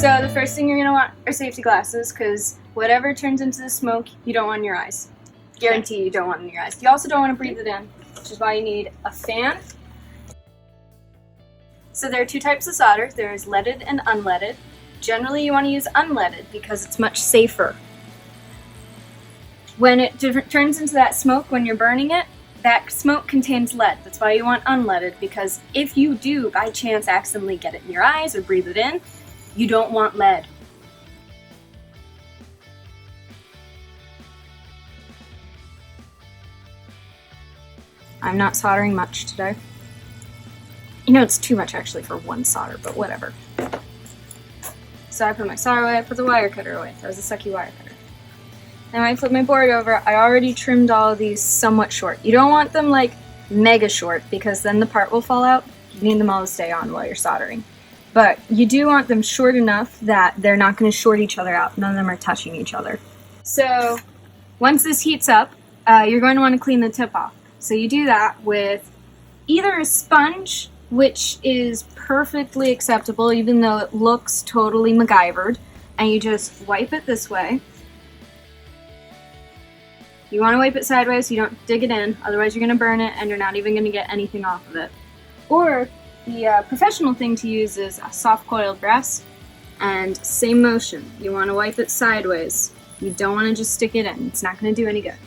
So the first thing you're going to want are safety glasses, because whatever turns into the smoke, you don't want in your eyes. Guarantee you don't want in your eyes. You also don't want to breathe it in, which is why you need a fan. So there are two types of solder. There is leaded and unleaded. Generally, you want to use unleaded because it's much safer. When it turns into that smoke when you're burning it, that smoke contains lead. That's why you want unleaded, because if you do by chance accidentally get it in your eyes or breathe it in, you don't want lead. I'm not soldering much today. You know, it's too much actually for one solder, but whatever. So I put my solder away, I put the wire cutter away. That was a sucky wire cutter. Now I flip my board over. I already trimmed all of these somewhat short. You don't want them like mega short, because then the part will fall out. You need them all to stay on while you're soldering. But you do want them short enough that they're not going to short each other out. None of them are touching each other. So once this heats up, you're going to want to clean the tip off. So you do that with either a sponge, which is perfectly acceptable even though it looks totally MacGyvered, and you just wipe it this way. You want to wipe it sideways so you don't dig it in, otherwise you're going to burn it and you're not even going to get anything off of it. Or the professional thing to use is a soft coiled brass, and same motion. You want to wipe it sideways. You don't want to just stick it in. It's not going to do any good.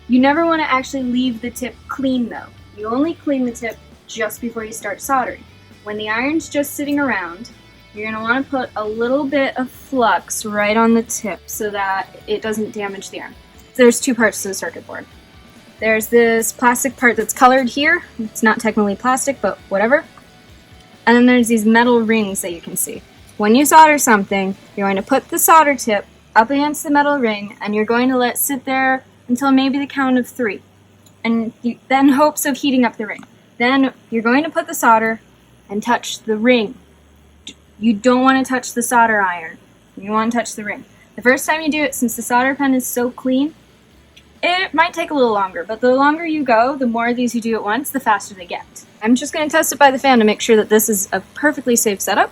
You never want to actually leave the tip clean though. You only clean the tip just before you start soldering. When the iron's just sitting around, you're going to want to put a little bit of flux right on the tip so that it doesn't damage the iron. There's two parts to the circuit board. There's this plastic part that's colored here. It's not technically plastic, but whatever. And then there's these metal rings that you can see. When you solder something, you're going to put the solder tip up against the metal ring, and you're going to let it sit there until maybe the count of 3. And then hopes of heating up the ring. Then you're going to put the solder and touch the ring. You don't want to touch the solder iron. You want to touch the ring. The first time you do it, since the solder pen is so clean, it might take a little longer, but the longer you go, the more of these you do at once, the faster they get. I'm just going to test it by the fan to make sure that this is a perfectly safe setup.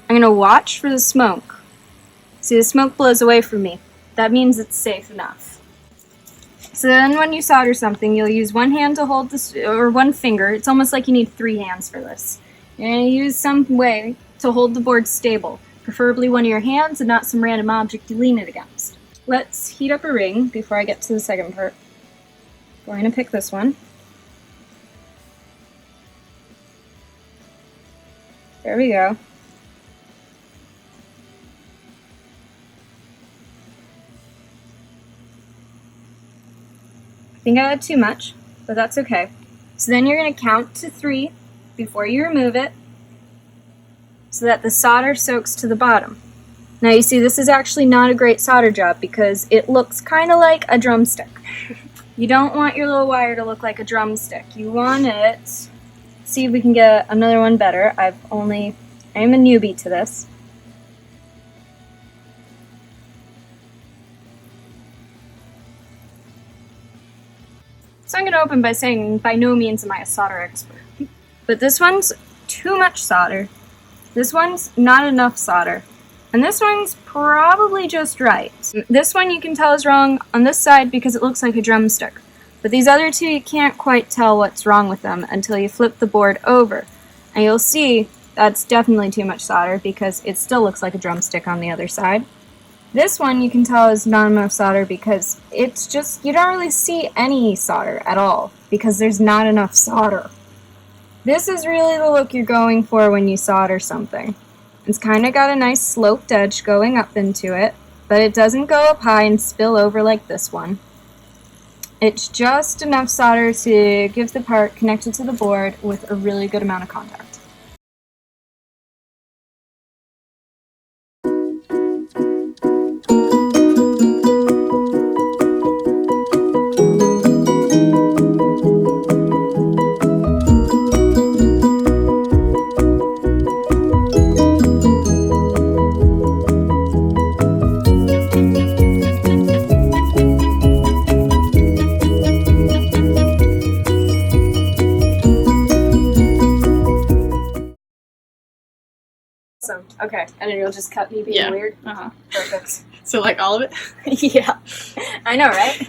I'm going to watch for the smoke. See, the smoke blows away from me. That means it's safe enough. So then when you solder something, you'll use one hand to hold this, or one finger. It's almost like you need 3 hands for this. You're going to use some way to hold the board stable, preferably one of your hands and not some random object you lean it against. Let's heat up a ring before I get to the second part. We're going to pick this one. There we go. I think I had too much, but that's okay. So then you're going to count to 3 before you remove it so that the solder soaks to the bottom. Now you see, this is actually not a great solder job because it looks kind of like a drumstick. You don't want your little wire to look like a drumstick. You want it... See if we can get another one better. I am a newbie to this. So I'm going to open by saying by no means am I a solder expert. But this one's too much solder. This one's not enough solder. And this one's probably just right. This one you can tell is wrong on this side because it looks like a drumstick. But these other two, you can't quite tell what's wrong with them until you flip the board over. And you'll see that's definitely too much solder because it still looks like a drumstick on the other side. This one you can tell is not enough solder because it's just, you don't really see any solder at all because there's not enough solder. This is really the look you're going for when you solder something. It's kind of got a nice sloped edge going up into it, but it doesn't go up high and spill over like this one. It's just enough solder to give the part connected to the board with a really good amount of contact. Awesome. Okay, and then you'll just cut me being weird? Uh-huh. Perfect. So, like, all of it? Yeah. I know, right?